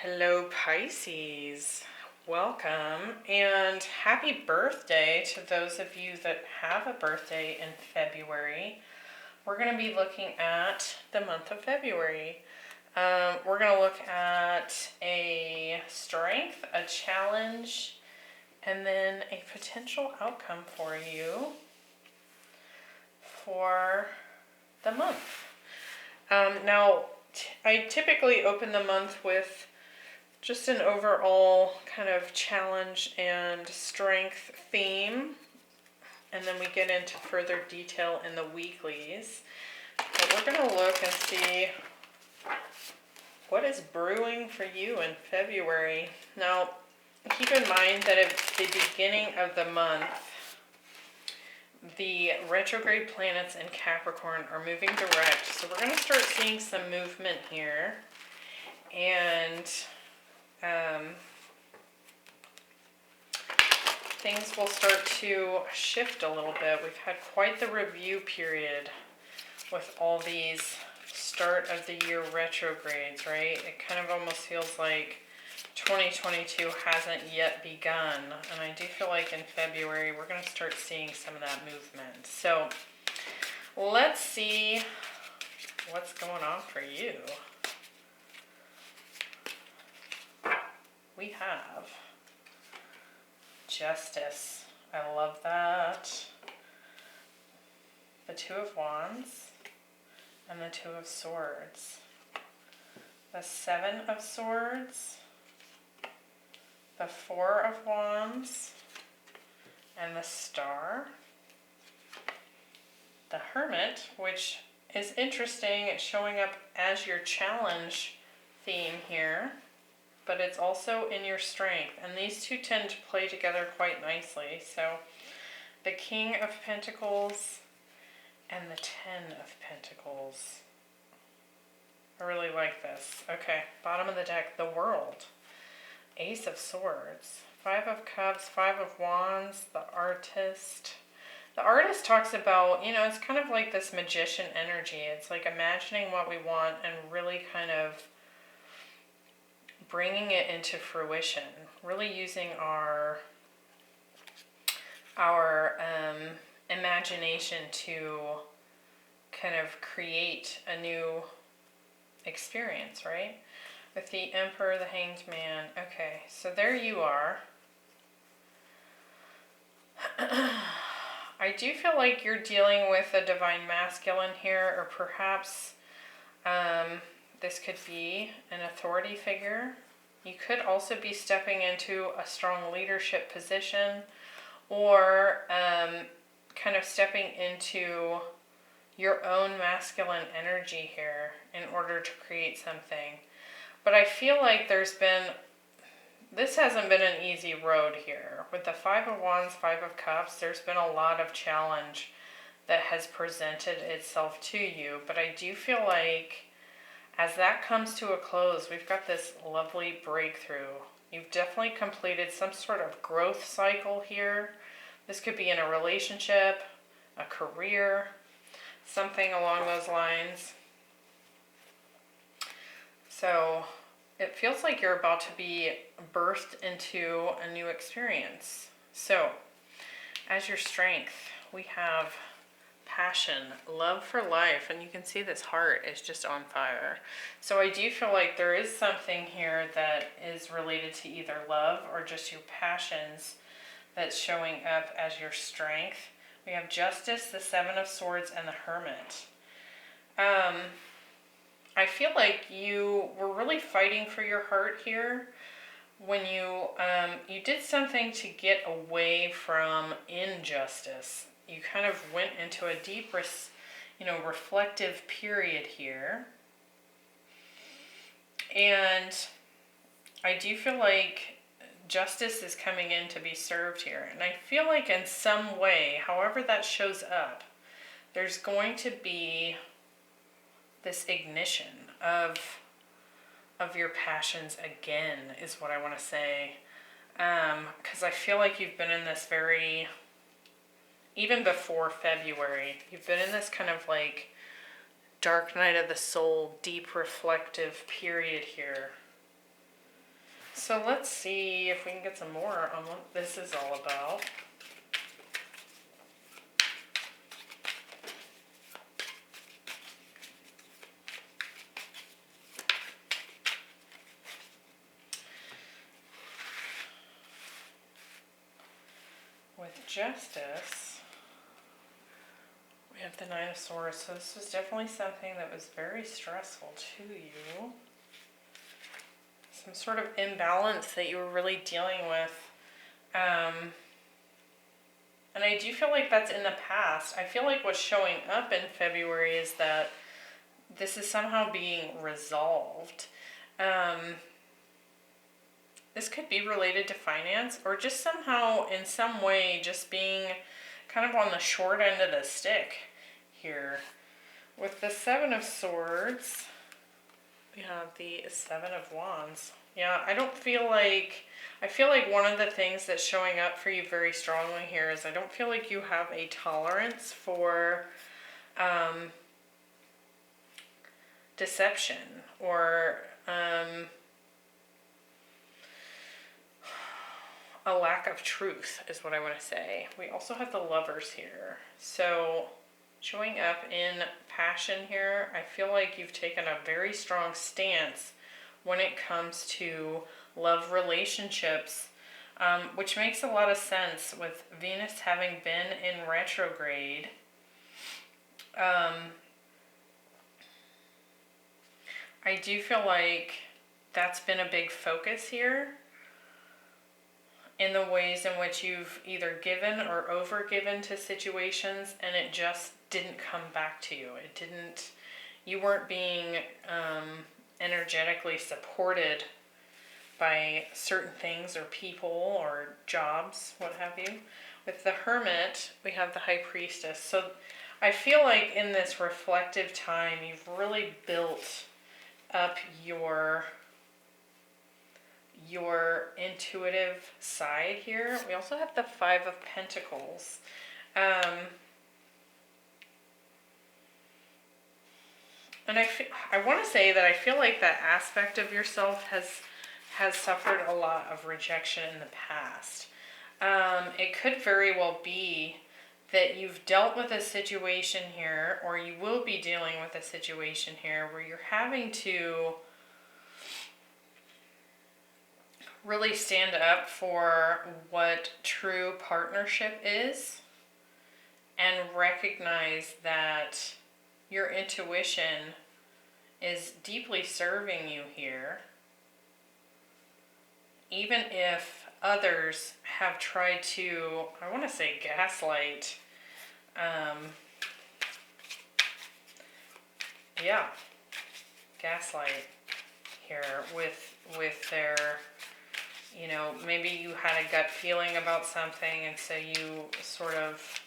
Hello, Pisces. Welcome and happy birthday to those of you that have a birthday in February. We're going to be looking at the month of February. We're going to look at a strength, a challenge, and then a potential outcome for you for the month. Now, I typically open the month with just an overall kind of challenge and strength theme, and then we get into further detail in the weeklies. But we're going to look and see what is brewing for you in February. Now, keep in mind that at the beginning of the month, the retrograde planets in Capricorn are moving direct, so we're going to start seeing some movement here, and things will start to shift a little bit. We've had quite the review period with all these start of the year retrogrades, right? It kind of almost feels like 2022 hasn't yet begun, and I do feel like in February we're going to start seeing some of that movement. So let's see what's going on for you. We have Justice. I love that. The Two of Wands and the Two of Swords. The Seven of Swords, the Four of Wands, and the Star. The Hermit, which is interesting. It's showing up as your challenge theme here, but it's also in your strength, and these two tend to play together quite nicely. So the King of Pentacles and the Ten of Pentacles. I really like this. Okay, bottom of the deck, the World, Ace of Swords, Five of Cups, Five of Wands, the Artist. The Artist talks about, it's kind of like this magician energy. It's like imagining what we want and really kind of bringing it into fruition, really using our imagination to kind of create a new experience, right? With the Emperor, the Hanged Man. Okay, so there you are. I do feel like you're dealing with a divine masculine here, or perhaps this could be an authority figure. You could also be stepping into a strong leadership position, or kind of stepping into your own masculine energy here in order to create something. But I feel like this hasn't been an easy road here. With the Five of Wands, Five of Cups, there's been a lot of challenge that has presented itself to you. But I do feel like as that comes to a close, we've got this lovely breakthrough. You've definitely completed some sort of growth cycle here. This could be in a relationship, a career, something along those lines. So it feels like you're about to be birthed into a new experience. So as your strength, we have passion, love for life, and you can see this heart is just on fire. So I do feel like there is something here that is related to either love or just your passions that's showing up as your strength. We have Justice, the Seven of Swords, and the Hermit. I feel like you were really fighting for your heart here when you did something to get away from injustice. You kind of went into a deep, reflective period here. And I do feel like justice is coming in to be served here. And I feel like in some way, however that shows up, there's going to be this ignition of your passions again, is what I want to say. Because I feel like you've been in this even before February, you've been in this kind of like dark night of the soul, deep reflective period here. So let's see if we can get some more on what this is all about. With Justice, we have the Nine of Swords. So this was definitely something that was very stressful to you. Some sort of imbalance that you were really dealing with. And I do feel like that's in the past. I feel like what's showing up in February is that this is somehow being resolved. This could be related to finance, or just somehow in some way just being kind of on the short end of the stick here. With the Seven of Swords, we have the Seven of Wands. Yeah, I feel like one of the things that's showing up for you very strongly here is I don't feel like you have a tolerance for deception or a lack of truth is what I want to say. We also have the Lovers here. So showing up in passion here, I feel like you've taken a very strong stance when it comes to love relationships, which makes a lot of sense with Venus having been in retrograde. I do feel like that's been a big focus here in the ways in which you've either given or overgiven to situations and it just didn't come back to you. You weren't being energetically supported by certain things or people or jobs, what have you. With the Hermit, we have the High Priestess. So I feel like in this reflective time, you've really built up your intuitive side here. We also have the Five of Pentacles. And I want to say that I feel like that aspect of yourself has suffered a lot of rejection in the past. It could very well be that you've dealt with a situation here, or you will be dealing with a situation here where you're having to really stand up for what true partnership is and recognize that your intuition is deeply serving you here, even if others have tried to, I want to say gaslight, gaslight here with their, maybe you had a gut feeling about something and so you sort of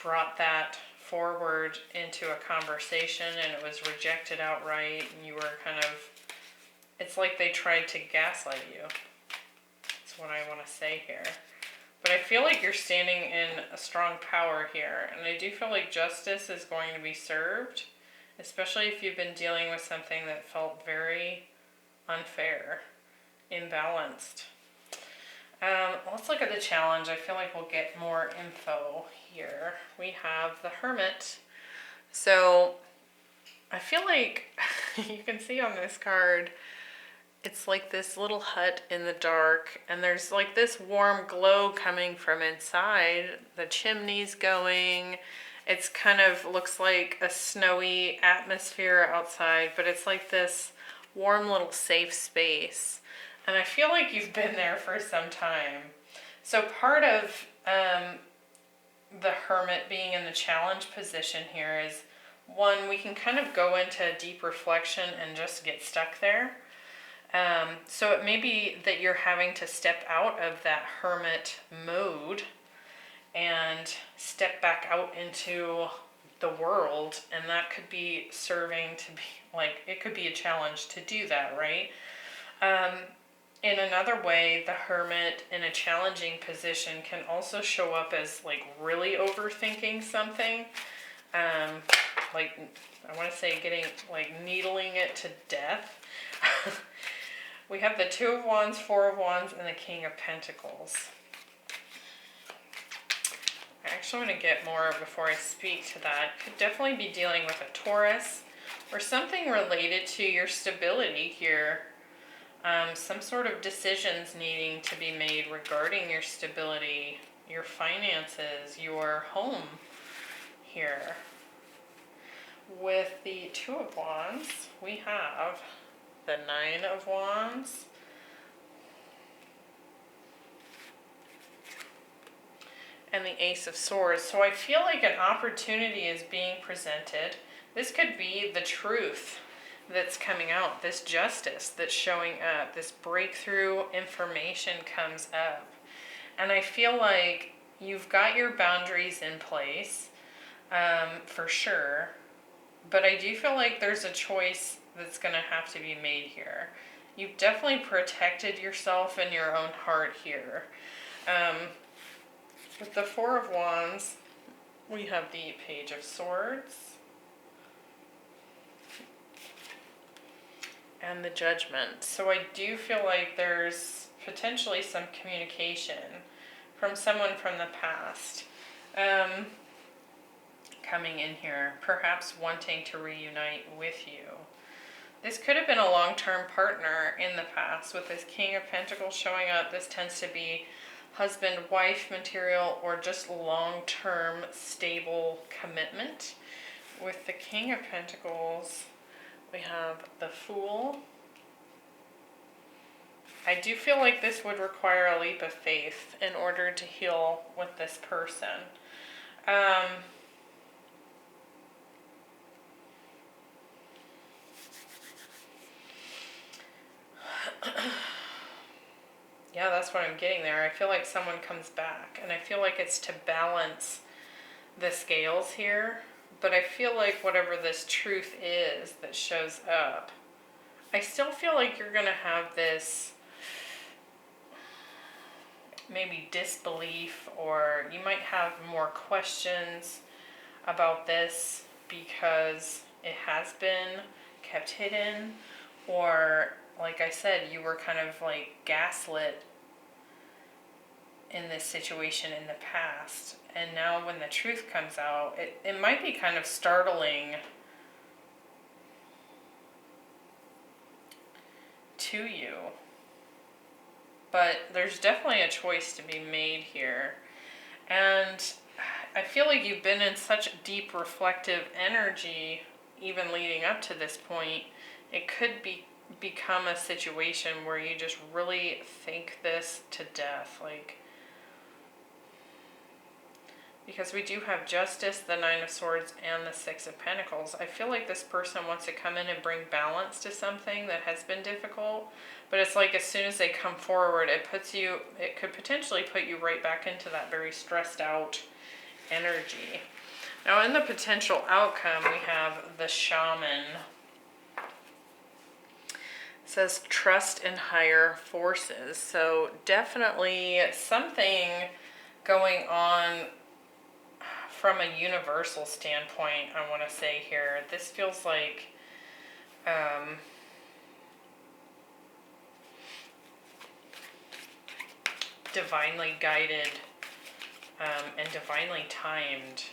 brought that forward into a conversation and it was rejected outright and you were kind of, it's like they tried to gaslight you. That's what I want to say here. But I feel like you're standing in a strong power here, and I do feel like justice is going to be served, especially if you've been dealing with something that felt very unfair, imbalanced. Let's look at the challenge. I feel like we'll get more info here. We have the Hermit. So I feel like you can see on this card, it's like this little hut in the dark, and there's like this warm glow coming from inside. The chimney's going. It's kind of looks like a snowy atmosphere outside, but it's like this warm little safe space. And I feel like you've been there for some time. So part of the Hermit being in the challenge position here is, one, we can kind of go into deep reflection and just get stuck there. So it may be that you're having to step out of that hermit mode and step back out into the world, and that could be serving to be like, it could be a challenge to do that, right? In another way, the Hermit in a challenging position can also show up as like really overthinking something. Like, I want to say getting like needling it to death. We have the Two of Wands, Four of Wands, and the King of Pentacles. I actually want to get more before I speak to that. Could definitely be dealing with a Taurus or something related to your stability here. Some sort of decisions needing to be made regarding your stability, your finances, your home here. With the Two of Wands, we have the Nine of Wands, and the Ace of Swords. So I feel like an opportunity is being presented. This could be the truth that's coming out, this justice that's showing up, this breakthrough information comes up. And I feel like you've got your boundaries in place, for sure. But I do feel like there's a choice that's going to have to be made here. You've definitely protected yourself and your own heart here. With the Four of Wands, we have the Page of Swords and the Judgment. So I do feel like there's potentially some communication from someone from the past coming in here, perhaps wanting to reunite with you. This could have been a long-term partner in the past. With this King of Pentacles showing up, this tends to be husband-wife material or just long-term stable commitment. With the King of Pentacles, we have the Fool. I do feel like this would require a leap of faith in order to heal with this person. Yeah, that's what I'm getting there. I feel like someone comes back, and I feel like it's to balance the scales here. But I feel like whatever this truth is that shows up, I still feel like you're going to have this maybe disbelief, or you might have more questions about this because it has been kept hidden, or like I said, you were kind of like gaslit in this situation in the past, and now when the truth comes out, it might be kind of startling to you. But there's definitely a choice to be made here. And I feel like you've been in such deep reflective energy even leading up to this point. It could become a situation where you just really think this to death, like, because we do have Justice, the Nine of Swords, and the Six of Pentacles. I feel like this person wants to come in and bring balance to something that has been difficult, but it's like as soon as they come forward, it could potentially put you right back into that very stressed out energy. Now in the potential outcome, we have the Shaman. It says trust in higher forces. So definitely something going on from a universal standpoint, I want to say here. This feels like divinely guided and divinely timed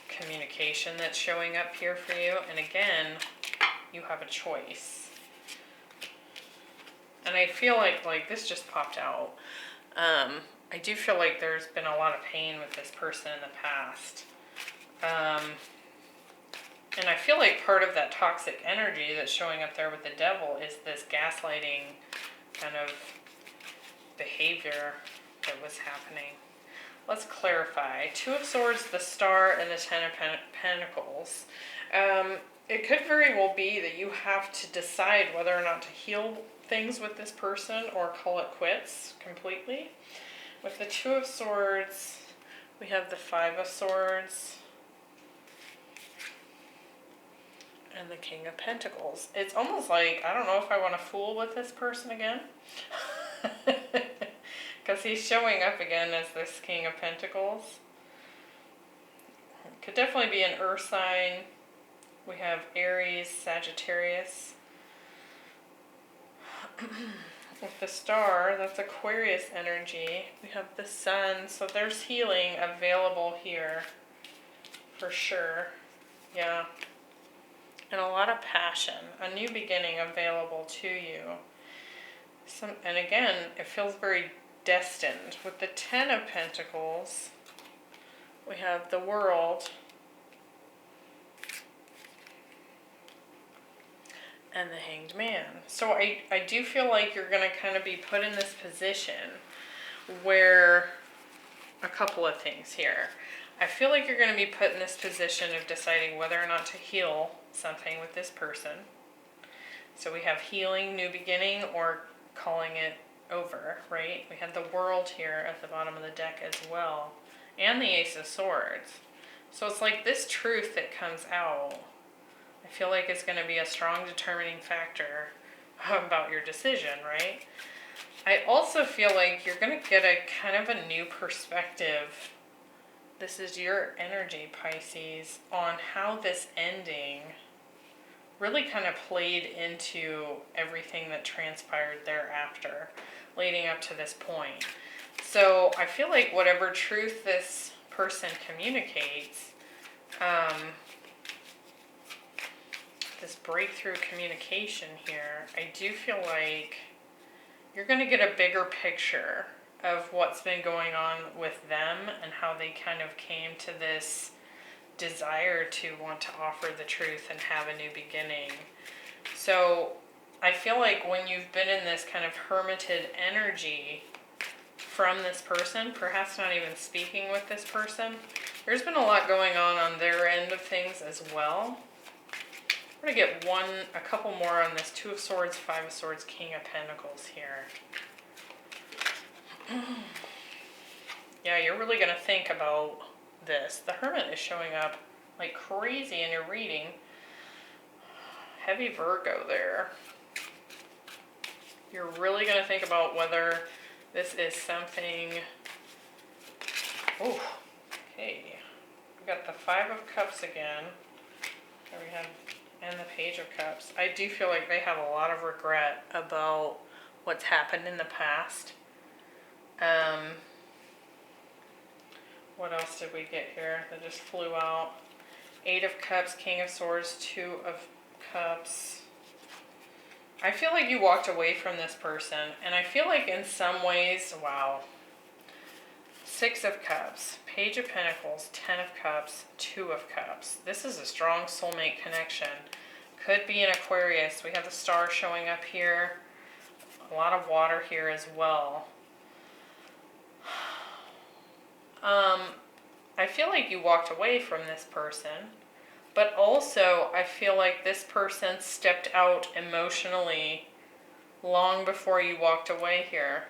communication that's showing up here for you. And again, you have a choice. And I feel like this just popped out. I do feel like there's been a lot of pain with this person in the past. And I feel like part of that toxic energy that's showing up there with the Devil is this gaslighting kind of behavior that was happening. Let's clarify. Two of Swords, the Star, and the Ten of Pentacles. It could very well be that you have to decide whether or not to heal things with this person or call it quits completely. With the Two of Swords, we have the Five of Swords and the King of Pentacles. It's almost like, I don't know if I want to fool with this person again. Because he's showing up again as this King of Pentacles. Could definitely be an earth sign. We have Aries, Sagittarius. with the star, that's Aquarius energy. We have the sun, so there's healing available here for sure. Yeah. And a lot of passion, a new beginning available to you. And again, it feels very destined. With the Ten of Pentacles, we have the World and the Hanged Man. So I do feel like you're going to kind of be put in this position where a couple of things here. I feel like you're going to be put in this position of deciding whether or not to heal something with this person. So we have healing, new beginning, or calling it over, right? We have the World here at the bottom of the deck as well, and the Ace of Swords. So it's like this truth that comes out, I feel like it's going to be a strong determining factor about your decision, right? I also feel like you're going to get a kind of a new perspective. This is your energy, Pisces, on how this ending really kind of played into everything that transpired thereafter, leading up to this point. So I feel like whatever truth this person communicates, this breakthrough communication here, I do feel like you're going to get a bigger picture of what's been going on with them and how they kind of came to this desire to want to offer the truth and have a new beginning. So I feel like when you've been in this kind of hermited energy from this person, perhaps not even speaking with this person, there's been a lot going on their end of things as well. I'm going to get a couple more on this. Two of Swords, Five of Swords, King of Pentacles here. Yeah, you're really going to think about this. The Hermit is showing up like crazy in your reading. Heavy Virgo there. You're really going to think about whether this is something... Oh, okay. We got the Five of Cups again. There we have, and the Page of Cups. I do feel like they have a lot of regret about what's happened in the past. What else did we get here that just flew out? Eight of Cups, King of Swords, Two of Cups. I feel like you walked away from this person, and I feel like in some ways, wow. Six of Cups, Page of Pentacles, Ten of Cups, Two of Cups. This is a strong soulmate connection. Could be an Aquarius. We have the star showing up here. A lot of water here as well. I feel like you walked away from this person, but also I feel like this person stepped out emotionally long before you walked away here.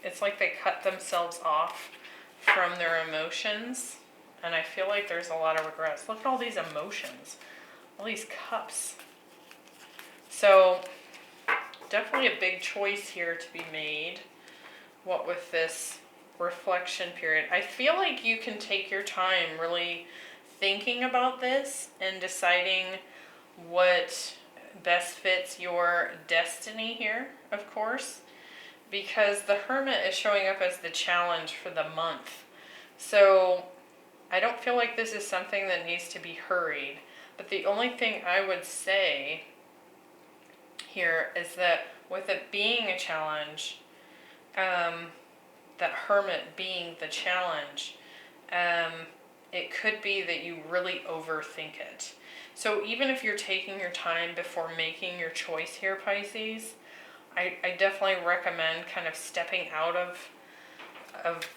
It's like they cut themselves off from their emotions, and I feel like there's a lot of regrets. Look at all these emotions, all these cups. So definitely a big choice here to be made. What with this reflection period, I feel like you can take your time really thinking about this and deciding what best fits your destiny here, of course, because the Hermit is showing up as the challenge for the month. So I don't feel like this is something that needs to be hurried, but the only thing I would say here is that with it being a challenge, that Hermit being the challenge, it could be that you really overthink it. So even if you're taking your time before making your choice here, Pisces, I definitely recommend kind of stepping out of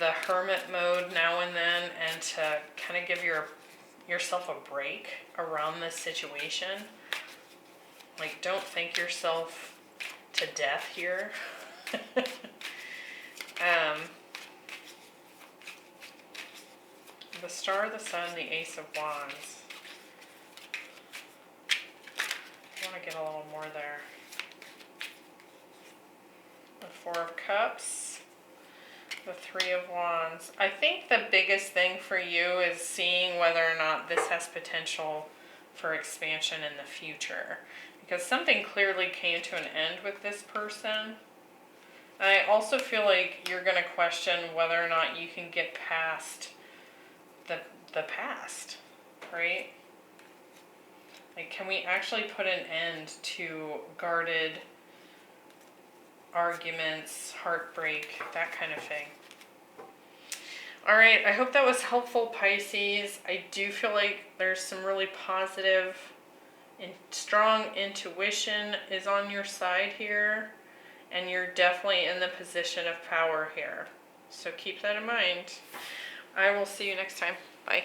the Hermit mode now and then, and to kind of give yourself a break around this situation. Like, don't think yourself to death here. The Star, the Sun, the Ace of Wands. I want to get a little more there. The Four of Cups, the Three of Wands. I think the biggest thing for you is seeing whether or not this has potential for expansion in the future. because something clearly came to an end with this person. I also feel like you're going to question whether or not you can get past the past, right? Like, can we actually put an end to guarded arguments, heartbreak, that kind of thing? All right, I hope that was helpful, Pisces. I do feel like there's some really positive and strong intuition is on your side here, and you're definitely in the position of power here. So keep that in mind. I will see you next time. Bye.